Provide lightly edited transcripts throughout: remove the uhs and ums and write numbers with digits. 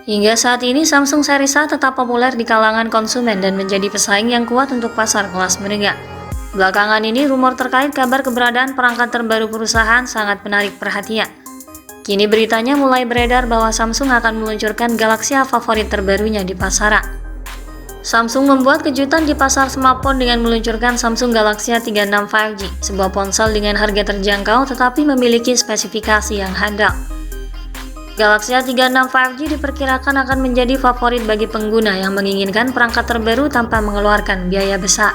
Hingga saat ini Samsung Series A tetap populer di kalangan konsumen dan menjadi pesaing yang kuat untuk pasar kelas menengah. Belakangan ini rumor terkait kabar keberadaan perangkat terbaru perusahaan sangat menarik perhatian. Kini beritanya mulai beredar bahwa Samsung akan meluncurkan Galaxy A favorit terbarunya di pasaran. Samsung membuat kejutan di pasar smartphone dengan meluncurkan Samsung Galaxy A36 5G, sebuah ponsel dengan harga terjangkau tetapi memiliki spesifikasi yang handal. Galaxy A36 5G diperkirakan akan menjadi favorit bagi pengguna yang menginginkan perangkat terbaru tanpa mengeluarkan biaya besar.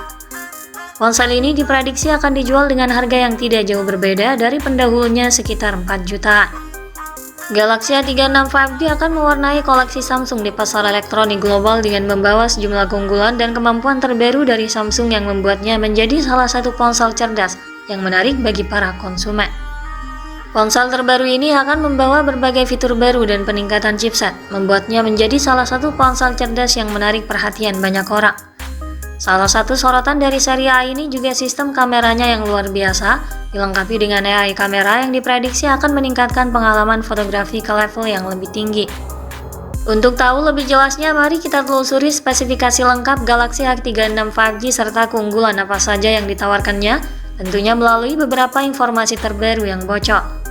Ponsel ini diprediksi akan dijual dengan harga yang tidak jauh berbeda dari pendahulunya sekitar 4 jutaan. Galaxy A36 5G akan mewarnai koleksi Samsung di pasar elektronik global dengan membawa sejumlah keunggulan dan kemampuan terbaru dari Samsung yang membuatnya menjadi salah satu ponsel cerdas yang menarik bagi para konsumen. Ponsel terbaru ini akan membawa berbagai fitur baru dan peningkatan chipset, membuatnya menjadi salah satu ponsel cerdas yang menarik perhatian banyak orang. Salah satu sorotan dari seri A ini juga sistem kameranya yang luar biasa, dilengkapi dengan AI kamera yang diprediksi akan meningkatkan pengalaman fotografi ke level yang lebih tinggi. Untuk tahu lebih jelasnya, mari kita telusuri spesifikasi lengkap Galaxy A36 5G serta keunggulan apa saja yang ditawarkannya, tentunya melalui beberapa informasi terbaru yang bocor.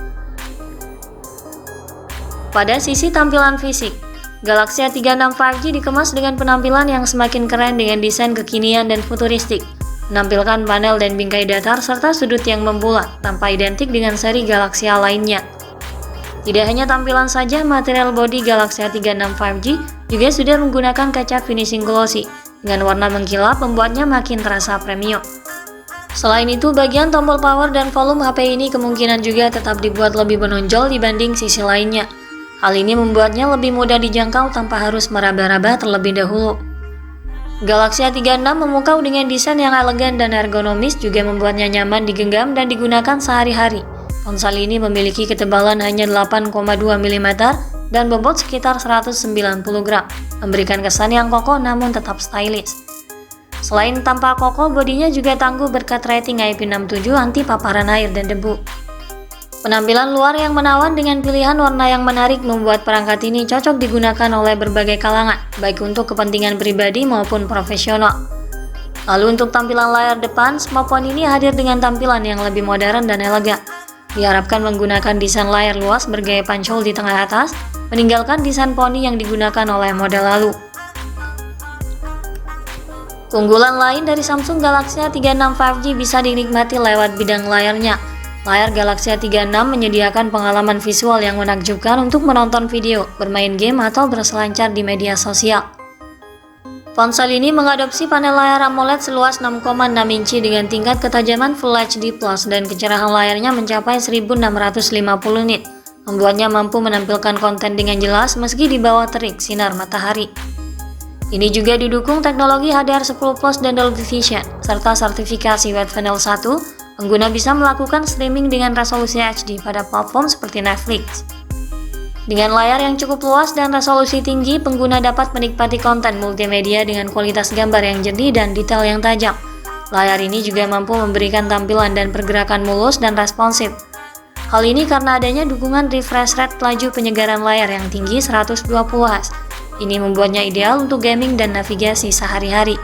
Pada sisi tampilan fisik, Galaxy A36 5G dikemas dengan penampilan yang semakin keren dengan desain kekinian dan futuristik, menampilkan panel dan bingkai datar serta sudut yang membulat, tanpa identik dengan seri Galaxy A lainnya. Tidak hanya tampilan saja, material bodi Galaxy A36 5G juga sudah menggunakan kaca finishing glossy, dengan warna mengkilap membuatnya makin terasa premium. Selain itu, bagian tombol power dan volume HP ini kemungkinan juga tetap dibuat lebih menonjol dibanding sisi lainnya. Hal ini membuatnya lebih mudah dijangkau tanpa harus meraba-raba terlebih dahulu. Galaxy A36 memukau dengan desain yang elegan dan ergonomis juga membuatnya nyaman digenggam dan digunakan sehari-hari. Ponsel ini memiliki ketebalan hanya 8,2 mm dan bobot sekitar 190 gram, memberikan kesan yang kokoh namun tetap stylish. Selain tampak kokoh, bodinya juga tangguh berkat rating IP67 anti paparan air dan debu. Penampilan luar yang menawan dengan pilihan warna yang menarik membuat perangkat ini cocok digunakan oleh berbagai kalangan, baik untuk kepentingan pribadi maupun profesional. Lalu untuk tampilan layar depan, smartphone ini hadir dengan tampilan yang lebih modern dan elegan. Diharapkan menggunakan desain layar luas bergaya pancol di tengah atas, meninggalkan desain poni yang digunakan oleh model lalu. Keunggulan lain dari Samsung Galaxy A36 5G bisa dinikmati lewat bidang layarnya. Layar Galaxy A36 menyediakan pengalaman visual yang menakjubkan untuk menonton video, bermain game, atau berselancar di media sosial. Ponsel ini mengadopsi panel layar AMOLED seluas 6,6 inci dengan tingkat ketajaman Full HD Plus dan kecerahan layarnya mencapai 1650 nit, membuatnya mampu menampilkan konten dengan jelas meski di bawah terik sinar matahari. Ini juga didukung teknologi HDR10 Plus dan Dolby Vision, serta sertifikasi White Panel 1. Pengguna bisa melakukan streaming dengan resolusi HD pada platform seperti Netflix. Dengan layar yang cukup luas dan resolusi tinggi, pengguna dapat menikmati konten multimedia dengan kualitas gambar yang jernih dan detail yang tajam. Layar ini juga mampu memberikan tampilan dan pergerakan mulus dan responsif. Hal ini karena adanya dukungan refresh rate laju penyegaran layar yang tinggi 120 Hz. Ini membuatnya ideal untuk gaming dan navigasi sehari-hari.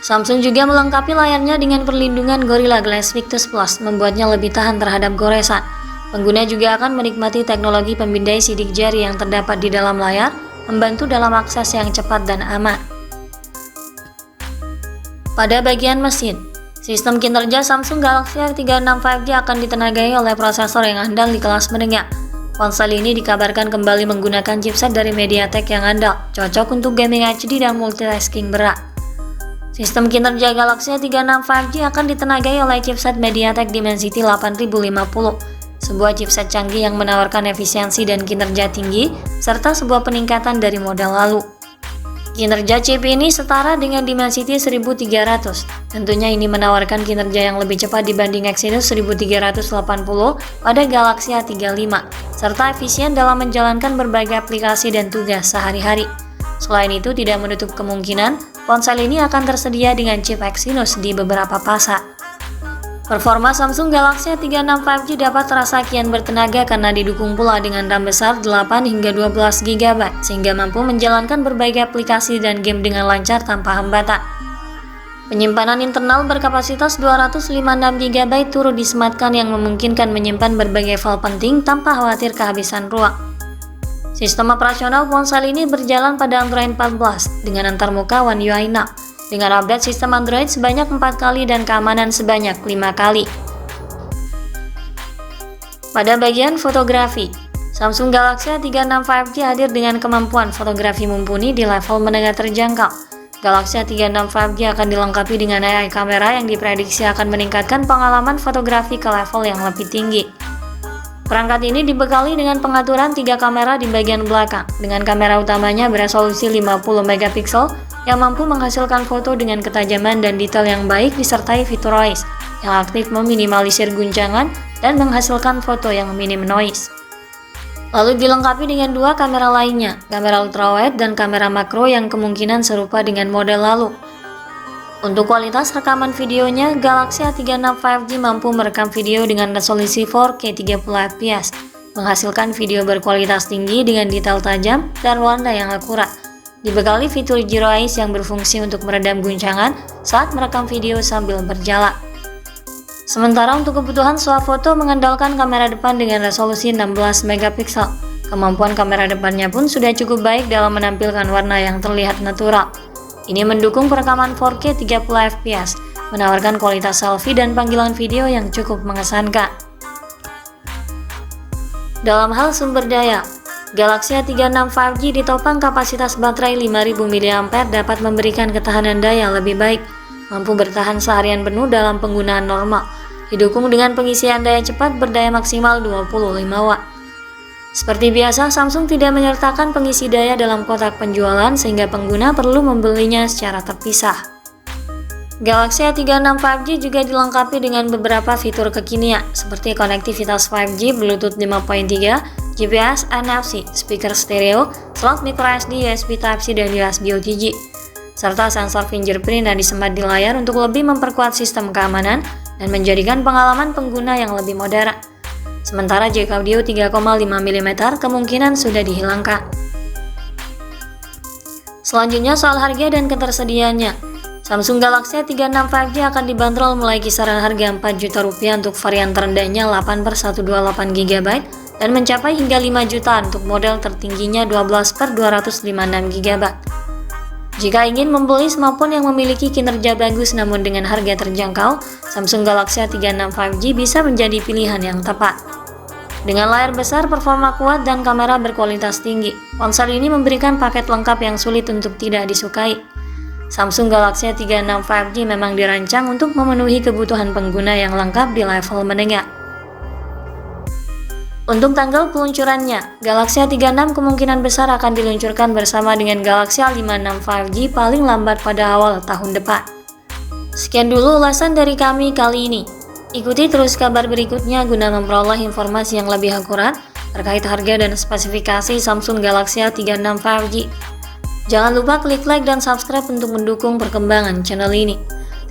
Samsung juga melengkapi layarnya dengan perlindungan Gorilla Glass Victus Plus, membuatnya lebih tahan terhadap goresan. Pengguna juga akan menikmati teknologi pemindai sidik jari yang terdapat di dalam layar, membantu dalam akses yang cepat dan aman. Pada bagian mesin, sistem kinerja Samsung Galaxy A36 5G akan ditenagai oleh prosesor yang andal di kelas menengah. Ponsel ini dikabarkan kembali menggunakan chipset dari MediaTek yang andal, cocok untuk gaming HD dan multitasking berat. Sistem kinerja Galaxy A36 5G akan ditenagai oleh chipset MediaTek Dimensity 8050, sebuah chipset canggih yang menawarkan efisiensi dan kinerja tinggi, serta sebuah peningkatan dari model lalu. Kinerja chip ini setara dengan Dimensity 1300, tentunya ini menawarkan kinerja yang lebih cepat dibanding Exynos 1380 pada Galaxy A35, serta efisien dalam menjalankan berbagai aplikasi dan tugas sehari-hari. Selain itu, tidak menutup kemungkinan ponsel ini akan tersedia dengan chip Exynos di beberapa pasar. Performa Samsung Galaxy A36 5G dapat terasa kian bertenaga karena didukung pula dengan RAM besar 8 hingga 12 GB, sehingga mampu menjalankan berbagai aplikasi dan game dengan lancar tanpa hambatan. Penyimpanan internal berkapasitas 256 GB turut disematkan yang memungkinkan menyimpan berbagai file penting tanpa khawatir kehabisan ruang. Sistem operasional ponsel ini berjalan pada Android 14 dengan antarmuka One UI 6. Dengan update sistem Android sebanyak 4 kali dan keamanan sebanyak 5 kali. Pada bagian fotografi, Samsung Galaxy A36 5G hadir dengan kemampuan fotografi mumpuni di level menengah terjangkau. Galaxy A36 5G akan dilengkapi dengan AI kamera yang diprediksi akan meningkatkan pengalaman fotografi ke level yang lebih tinggi. Perangkat ini dibekali dengan pengaturan 3 kamera di bagian belakang, dengan kamera utamanya beresolusi 50 megapiksel yang mampu menghasilkan foto dengan ketajaman dan detail yang baik disertai fitur OIS yang aktif meminimalisir guncangan dan menghasilkan foto yang minim noise. Lalu dilengkapi dengan 2 kamera lainnya, kamera ultrawide dan kamera makro yang kemungkinan serupa dengan model lalu. Untuk kualitas rekaman videonya, Galaxy A36 5G mampu merekam video dengan resolusi 4K 30fps, menghasilkan video berkualitas tinggi dengan detail tajam dan warna yang akurat. Dibekali fitur Zero Eyes yang berfungsi untuk meredam guncangan saat merekam video sambil berjalan. Sementara untuk kebutuhan swafoto mengandalkan kamera depan dengan resolusi 16 megapiksel. Kemampuan kamera depannya pun sudah cukup baik dalam menampilkan warna yang terlihat natural. Ini mendukung perekaman 4K 30fps, menawarkan kualitas selfie dan panggilan video yang cukup mengesankan. Dalam hal sumber daya, Galaxy A36 5G ditopang kapasitas baterai 5000 mAh dapat memberikan ketahanan daya lebih baik, mampu bertahan seharian penuh dalam penggunaan normal, didukung dengan pengisian daya cepat berdaya maksimal 25 Watt. Seperti biasa, Samsung tidak menyertakan pengisi daya dalam kotak penjualan sehingga pengguna perlu membelinya secara terpisah. Galaxy A36 5G juga dilengkapi dengan beberapa fitur kekinian seperti konektivitas 5G, Bluetooth 5.3, GPS, NFC, speaker stereo, slot microSD, USB Type-C, dan USB OTG, serta sensor fingerprint yang disemat di layar untuk lebih memperkuat sistem keamanan dan menjadikan pengalaman pengguna yang lebih modern. Sementara jack audio 3,5 mm kemungkinan sudah dihilangkan. Selanjutnya soal harga dan ketersediaannya. Samsung Galaxy A36 5G akan dibanderol mulai kisaran harga 4 juta rupiah untuk varian terendahnya 8/128 GB dan mencapai hingga 5 juta untuk model tertingginya 12/256 GB. Jika ingin membeli smartphone yang memiliki kinerja bagus namun dengan harga terjangkau, Samsung Galaxy A36 5G bisa menjadi pilihan yang tepat. Dengan layar besar, performa kuat, dan kamera berkualitas tinggi, ponsel ini memberikan paket lengkap yang sulit untuk tidak disukai. Samsung Galaxy A36 5G memang dirancang untuk memenuhi kebutuhan pengguna yang lengkap di level menengah. Untuk tanggal peluncurannya, Galaxy A36 kemungkinan besar akan diluncurkan bersama dengan Galaxy A56 5G paling lambat pada awal tahun depan. Sekian dulu ulasan dari kami kali ini. Ikuti terus kabar berikutnya guna memperoleh informasi yang lebih akurat terkait harga dan spesifikasi Samsung Galaxy A36 5G. Jangan lupa klik like dan subscribe untuk mendukung perkembangan channel ini.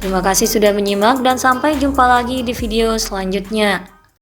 Terima kasih sudah menyimak dan sampai jumpa lagi di video selanjutnya.